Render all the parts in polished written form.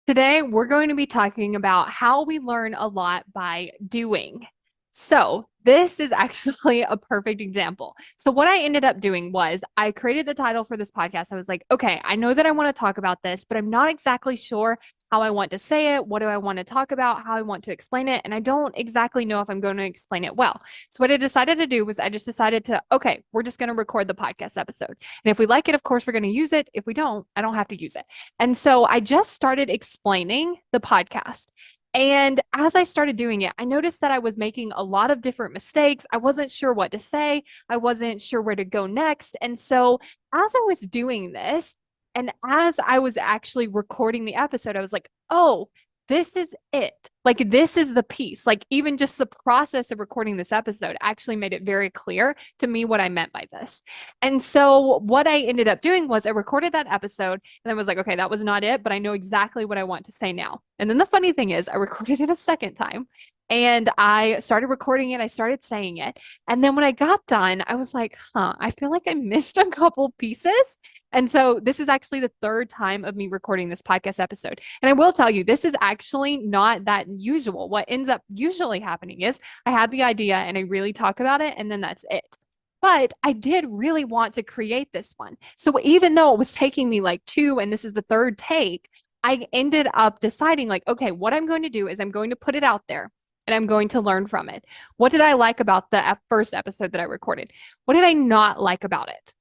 Today, we're going to be talking about how we learn a lot by doing. So, this is actually a perfect example. So, what I ended up doing was I created the title for this podcast. I was like, okay, I know that I want to talk about this, but I'm not exactly sure how I want to say it. What do I want to talk about? How I want to explain it. And I don't exactly know if I'm going to explain it well. So, what I decided to do was I just decided to, okay, we're just going to record the podcast episode. And if we like it, of course, we're going to use it. If we don't, I don't have to use it. And so I just started explaining the podcast. And as I started doing it, I noticed that I was making a lot of different mistakes. I wasn't sure what to say. I wasn't sure where to go next. And so as I was doing this, and as I was actually recording the episode, I was like, oh, this is it. Like, this is the piece. Like, even just the process of recording this episode actually made it very clear to me what I meant by this. And so, what I ended up doing was I recorded that episode and I was like, okay, that was not it, but I know exactly what I want to say now. And then the funny thing is, I recorded it a second time and I started recording it. I started saying it. And then when I got done, I was like, I feel like I missed a couple pieces. And so this is actually the third time of me recording this podcast episode. And I will tell you, this is actually not that usual. What ends up usually happening is I have the idea and I really talk about it, and then that's it. But I did really want to create this one. So even though it was taking me like two, and this is the third take, I ended up deciding, like, okay, what I'm going to do is I'm going to put it out there and I'm going to learn from it. What did I like about the first episode that I recorded? What did I not like about it?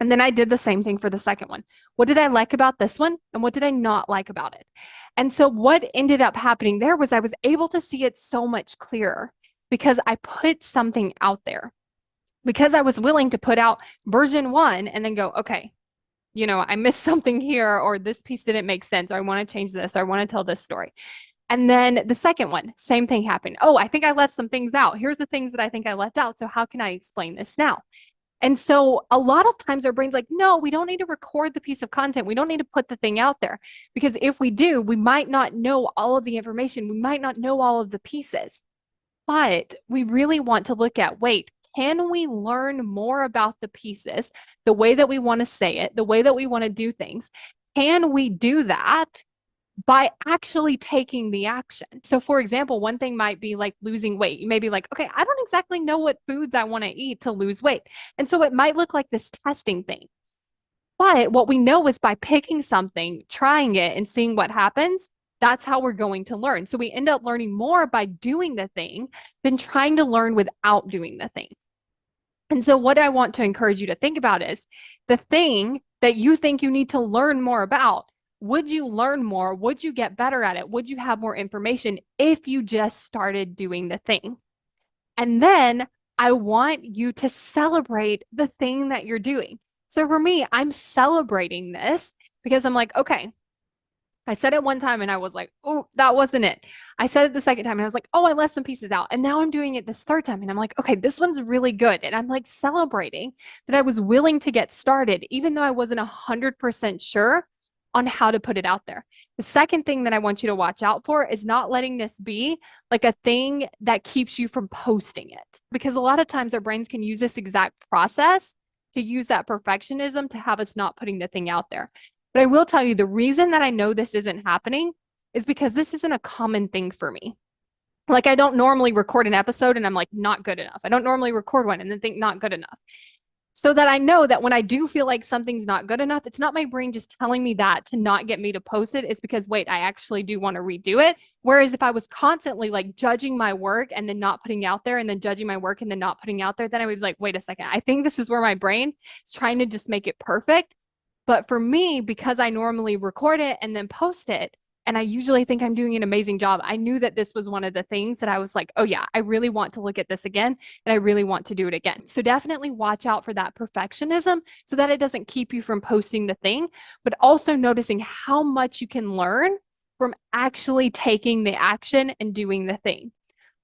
And then I did the same thing for the second one. What did I like about this one? And what did I not like about it? And so what ended up happening there was I was able to see it so much clearer because I put something out there, because I was willing to put out version one and then go, okay, I missed something here, or this piece didn't make sense, or I want to change this, or I want to tell this story. And then the second one, same thing happened. Oh, I think I left some things out. Here's the things that I think I left out. So how can I explain this now? And so a lot of times our brain's like, no, we don't need to record the piece of content. We don't need to put the thing out there because if we do, we might not know all of the information. We might not know all of the pieces. But we really want to look at, wait, can we learn more about the pieces, the way that we want to say it, the way that we want to do things? Can we do that by actually taking the action? So, for example, one thing might be like losing weight. You may be like, okay, I don't exactly know what foods I want to eat to lose weight. And so it might look like this testing thing. But what we know is by picking something, trying it, and seeing what happens, that's how we're going to learn. So we end up learning more by doing the thing than trying to learn without doing the thing. And so, what I want to encourage you to think about is the thing that you think you need to learn more about. Would you learn more? Would you get better at it? Would you have more information if you just started doing the thing? And then I want you to celebrate the thing that you're doing. So for me, I'm celebrating this because I'm like, okay, I said it one time and I was like, oh, that wasn't it. I said it the second time and I was like, oh, I left some pieces out. And now I'm doing it this third time and I'm like, okay, this one's really good. And I'm like celebrating that I was willing to get started, even though I wasn't 100% sure on how to put it out there. The second thing that I want you to watch out for is not letting this be like a thing that keeps you from posting it. Because a lot of times our brains can use this exact process to use that perfectionism to have us not putting the thing out there. But I will tell you the reason that I know this isn't happening is because this isn't a common thing for me. Like, I don't normally record an episode and I'm like, not good enough. I don't normally record one and then think not good enough. So that I know that when I do feel like something's not good enough, it's not my brain just telling me that to not get me to post it. It's because, wait, I actually do want to redo it. Whereas if I was constantly like judging my work and then not putting out there and then judging my work and then not putting out there, then I would be like, wait a second, I think this is where my brain is trying to just make it perfect. But for me, because I normally record it and then post it, and I usually think I'm doing an amazing job, I knew that this was one of the things that I was like, oh, yeah, I really want to look at this again and I really want to do it again. So definitely watch out for that perfectionism so that it doesn't keep you from posting the thing, but also noticing how much you can learn from actually taking the action and doing the thing.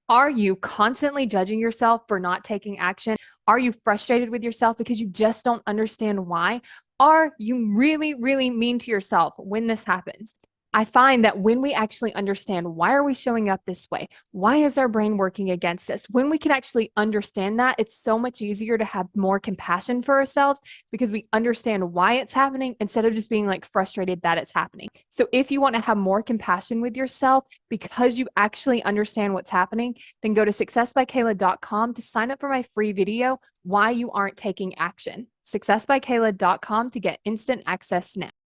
Are you constantly judging yourself for not taking action? Are you frustrated with yourself because you just don't understand why? Are you really, really mean to yourself when this happens? I find that when we actually understand why are we showing up this way? Why is our brain working against us? When we can actually understand that, it's so much easier to have more compassion for ourselves because we understand why it's happening instead of just being like frustrated that it's happening. So if you want to have more compassion with yourself because you actually understand what's happening, then go to successbykayla.com to sign up for my free video, Why You Aren't Taking Action. Successbykayla.com to get instant access now.